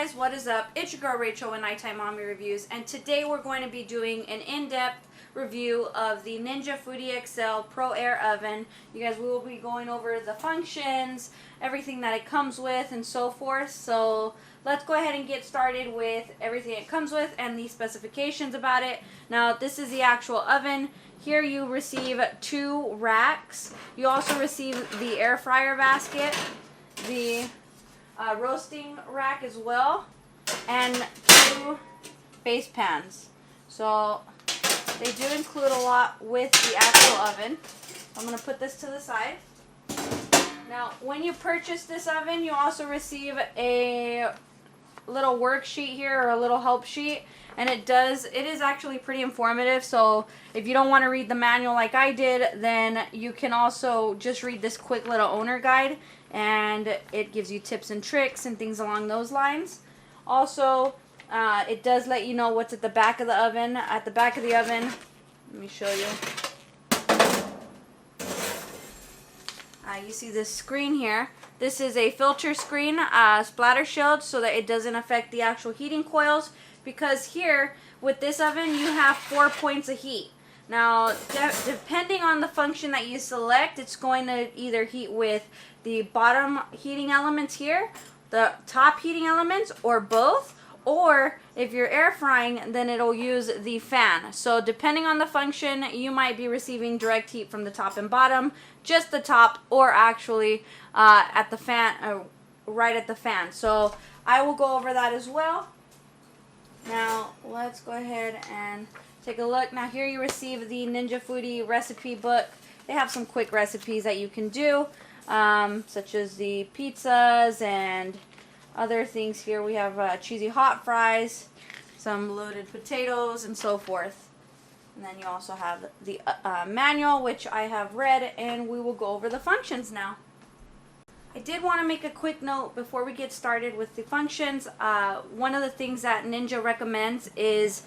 guys, what is up? It's your girl Rachel with Nighttime Mommy Reviews, and today we're going to be doing an in-depth review of the Ninja Foodi XL Pro Air Oven. You guys, we will be going over the functions, everything that it comes with, and so forth. So let's go ahead and get started with everything it comes with and the specifications about it. Now, this is the actual oven. Here you receive 2 racks. You also receive the air fryer basket, the roasting rack as well, and 2 base pans. So they do include a lot with the actual oven. I'm going to put this to the side. Now, when you purchase this oven, you also receive a little worksheet here, or a little help sheet, and it is actually pretty informative. So if you don't want to read the manual like I did, then you can also just read this quick little owner guide, and it gives you tips and tricks and things along those lines. Also, it does let you know what's at the back of the oven. At the back of the oven, let me show you. You see this screen here. This is a filter screen, Splatter Shield, so that it doesn't affect the actual heating coils. Because here, with this oven, you have 4 points of heat. Now, depending on the function that you select, it's going to either heat with the bottom heating elements here, the top heating elements, or both. Or if you're air frying, then it'll use the fan. So depending on the function, you might be receiving direct heat from the top and bottom, just the top, or actually at the fan, right at the fan. So I will go over that as well. Now let's go ahead and take a look. Now here you receive the Ninja Foodi recipe book. They have some quick recipes that you can do, such as the pizzas and other things here. We have cheesy hot fries, some loaded potatoes, and so forth. And then you also have the manual, which I have read, and we will go over the functions now. I did want to make a quick note before we get started with the functions. One of the things that Ninja recommends is,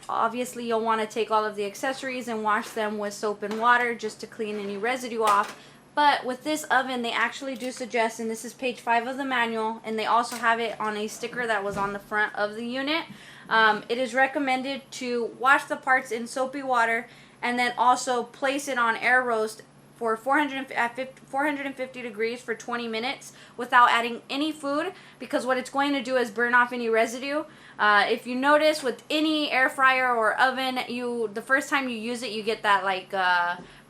obviously you'll want to take all of the accessories and wash them with soap and water just to clean any residue off. But with this oven, they actually do suggest, and this is page 5 of the manual, and they also have it on a sticker that was on the front of the unit. It is recommended to wash the parts in soapy water and then also place it on air roast for 450 degrees for 20 minutes without adding any food, because what it's going to do is burn off any residue. If you notice with any air fryer or oven, the first time you use it, you get that like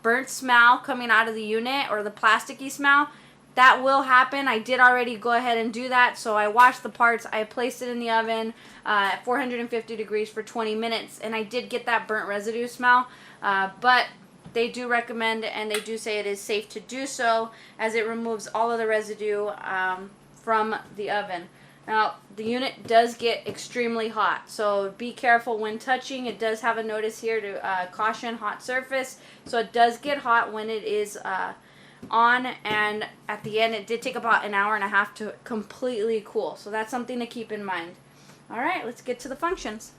burnt smell coming out of the unit, or the plasticky smell. That will happen. I did already go ahead and do that. So I washed the parts, I placed it in the oven at 450 degrees for 20 minutes, and I did get that burnt residue smell. But they do recommend, and they do say it is safe to do so, as it removes all of the residue from the oven. Now, the unit does get extremely hot, so be careful when touching. It does have a notice here to caution hot surface, so it does get hot when it is on, and at the end it did take about an hour and a half to completely cool, so that's something to keep in mind. Alright, let's get to the functions.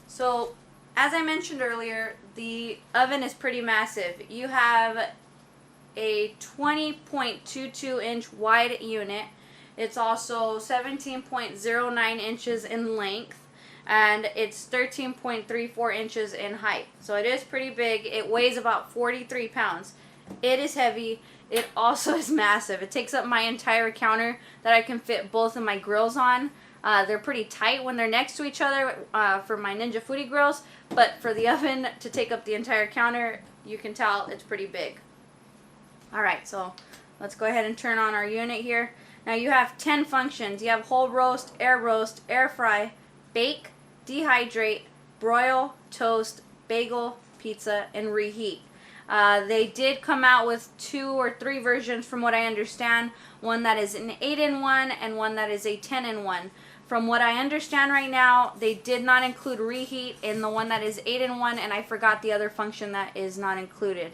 So as I mentioned earlier, the oven is pretty massive. You have a 20.22 inch wide unit. It's also 17.09 inches in length, and it's 13.34 inches in height. So it is pretty big. It weighs about 43 pounds. It is heavy. It also is massive. It takes up my entire counter that I can fit both of my grills on. They're pretty tight when they're next to each other for my Ninja Foodi grills, but for the oven to take up the entire counter, you can tell it's pretty big. Alright, so let's go ahead and turn on our unit here. Now you have 10 functions. You have whole roast, air fry, bake, dehydrate, broil, toast, bagel, pizza, and reheat. They did come out with 2 or 3 versions from what I understand. One that is an 8-in-1 and one that is a 10-in-1. From what I understand right now, they did not include reheat in the one that is 8-in-1, and I forgot the other function that is not included.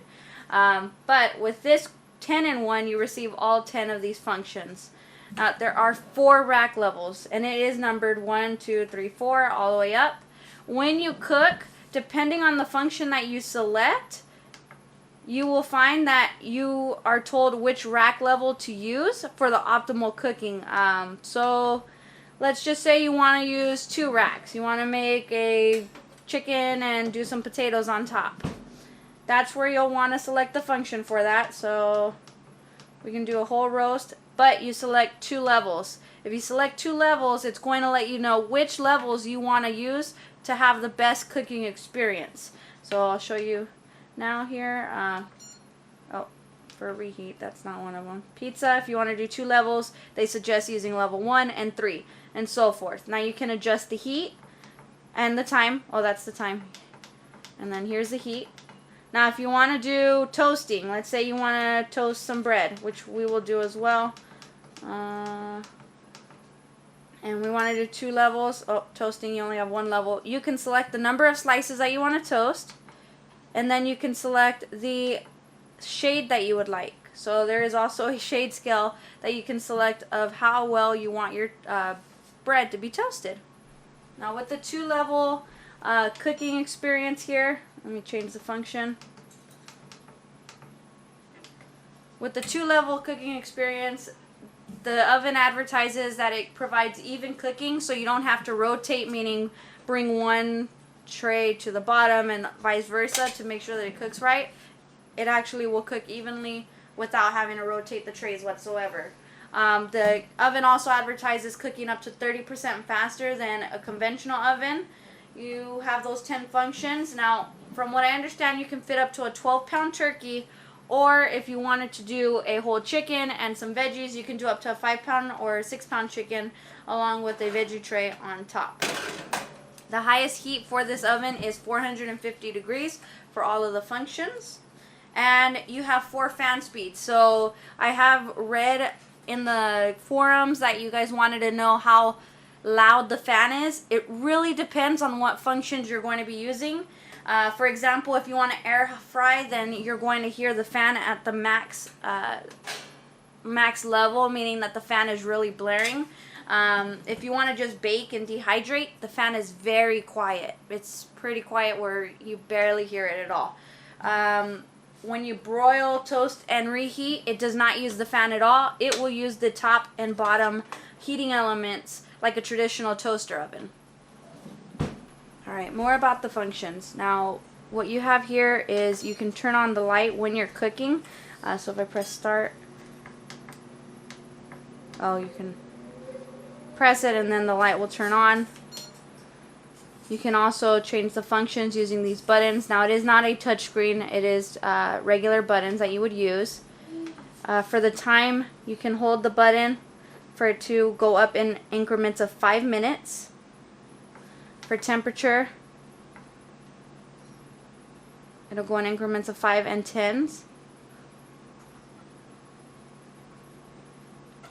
But with this 10-in-1, you receive all 10 of these functions. There are 4 rack levels, and it is numbered 1, 2, 3, 4, all the way up. When you cook, depending on the function that you select, you will find that you are told which rack level to use for the optimal cooking. So let's just say you want to use 2 racks. You want to make a chicken and do some potatoes on top. That's where you'll want to select the function for that. So we can do a whole roast, but you select 2 levels. If you select 2 levels, it's going to let you know which levels you want to use to have the best cooking experience. So I'll show you now here. Oh, for reheat, that's not one of them. Pizza, if you want to do 2 levels, they suggest using level 1 and 3 and so forth. Now you can adjust the heat and the time. Oh, that's the time. And then here's the heat. Now if you want to do toasting, let's say you want to toast some bread, which we will do as well. And we want to do 2 levels. Oh, toasting, you only have 1 level. You can select the number of slices that you want to toast. And then you can select the shade that you would like. So there is also a shade scale that you can select of how well you want your bread to be toasted. Now with the 2-level cooking experience here, let me change the function. With the 2-level cooking experience, the oven advertises that it provides even cooking, so you don't have to rotate, meaning bring one tray to the bottom and vice versa to make sure that it cooks right. It actually will cook evenly without having to rotate the trays whatsoever. The oven also advertises cooking up to 30% faster than a conventional oven. You have those 10 functions. Now, from what I understand, you can fit up to a 12-pound turkey, or if you wanted to do a whole chicken and some veggies, you can do up to a 5-pound or 6-pound chicken along with a veggie tray on top. The highest heat for this oven is 450 degrees for all of the functions. And you have 4 fan speeds. So I have read in the forums that you guys wanted to know how loud the fan is. It really depends on what functions you're going to be using. For example, if you want to air fry, then you're going to hear the fan at the max level, meaning that the fan is really blaring. If you want to just bake and dehydrate, the fan is very quiet. It's pretty quiet where you barely hear it at all. When you broil, toast, and reheat, it does not use the fan at all. It will use the top and bottom heating elements like a traditional toaster oven. Alright, more about the functions. Now, what you have here is you can turn on the light when you're cooking. So if I press start, oh, you can press it and then the light will turn on. You can also change the functions using these buttons. Now, it is not a touch screen. It is regular buttons that you would use. For the time, you can hold the button for it to go up in increments of 5 minutes. For temperature, it'll go in increments of 5 and 10s.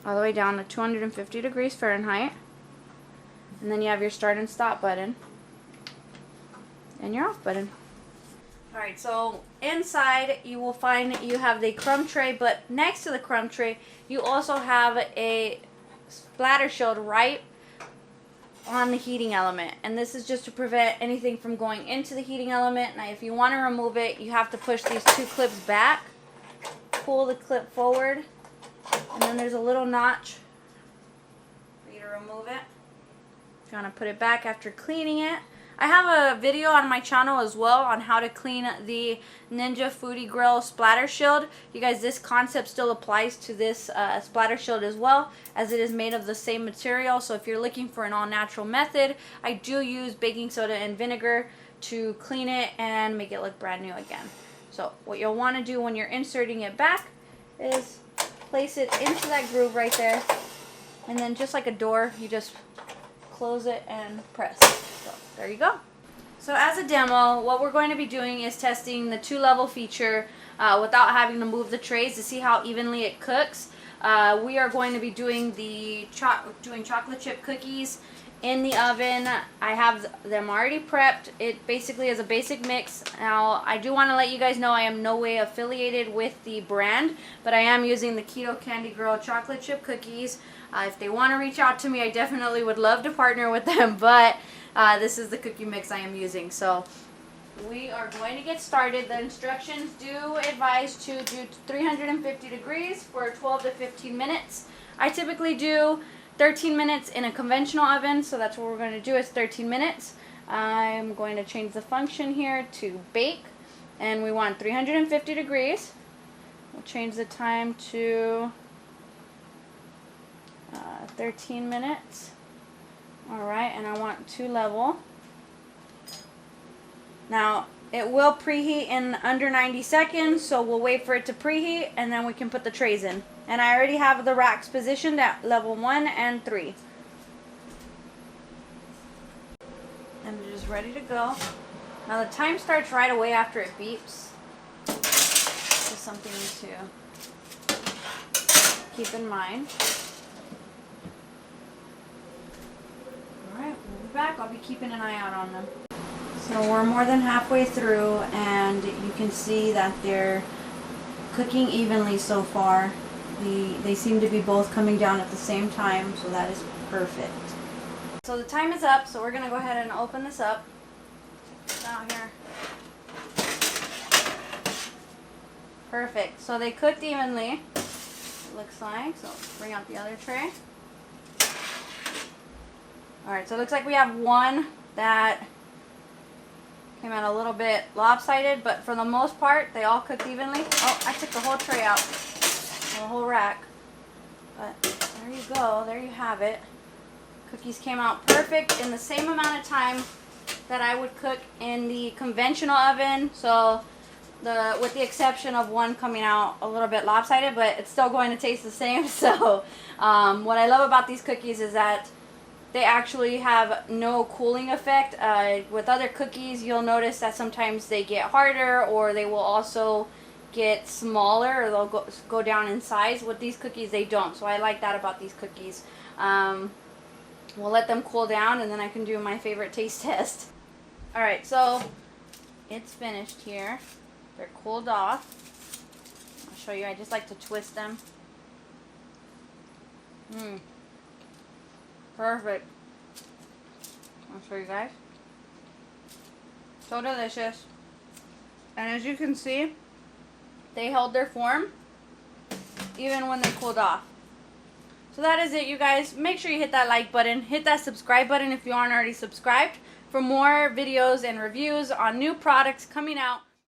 All the way down to 250 degrees Fahrenheit. And then you have your start and stop button. And your off button. Alright, so inside you will find you have the crumb tray, but next to the crumb tray you also have a splatter shield right on the heating element, and this is just to prevent anything from going into the heating element. Now if you want to remove it, you have to push these 2 clips back, pull the clip forward, and then there's a little notch for you to remove it. If you want to put it back after cleaning it. I have a video on my channel as well on how to clean the Ninja Foodie Grill Splatter Shield. You guys, this concept still applies to this Splatter Shield as well, as it is made of the same material. So if you're looking for an all-natural method, I do use baking soda and vinegar to clean it and make it look brand new again. So what you'll want to do when you're inserting it back is place it into that groove right there, and then just like a door, you just close it and press. So there you go. So as a demo, what we're going to be doing is testing the 2-level feature without having to move the trays to see how evenly it cooks. We are going to be doing chocolate chip cookies in the oven. I have them already prepped. It basically is a basic mix. Now, I do want to let you guys know I am no way affiliated with the brand, but I am using the Keto Candy Girl chocolate chip cookies. If they want to reach out to me, I definitely would love to partner with them, but this is the cookie mix I am using. So we are going to get started. The instructions do advise to do 350 degrees for 12 to 15 minutes. I typically do 13 minutes in a conventional oven, so that's what we're going to do is 13 minutes. I'm going to change the function here to bake, and we want 350 degrees. We'll change the time to 13 minutes. Alright, and I want 2 level. Now, it will preheat in under 90 seconds, so we'll wait for it to preheat, and then we can put the trays in. And I already have the racks positioned at level 1 and 3. And they're just ready to go. Now the time starts right away after it beeps. Just something to keep in mind. Alright, we'll be back. I'll be keeping an eye out on them. So we're more than halfway through, and you can see that they're cooking evenly so far. They seem to be both coming down at the same time, so that is perfect. So the time is up, so we're going to go ahead and open this up. Out here. Perfect. So they cooked evenly, it looks like. So let's bring out the other tray. Alright, so it looks like we have one that came out a little bit lopsided, but for the most part, they all cooked evenly. Oh, I took the whole tray out, the whole rack. But there you go, there you have it. Cookies came out perfect in the same amount of time that I would cook in the conventional oven. So with the exception of one coming out a little bit lopsided, but it's still going to taste the same. So what I love about these cookies is that they actually have no cooling effect. With other cookies, you'll notice that sometimes they get harder, or they will also get smaller, or they'll go down in size. With these cookies, they don't. So I like that about these cookies. We'll let them cool down, and then I can do my favorite taste test. Alright, so it's finished here. They're cooled off. I'll show you. I just like to twist them. Perfect. I'll show you guys. So delicious. And as you can see, they held their form even when they cooled off. So that is it, you guys. Make sure you hit that like button. Hit that subscribe button if you aren't already subscribed for more videos and reviews on new products coming out.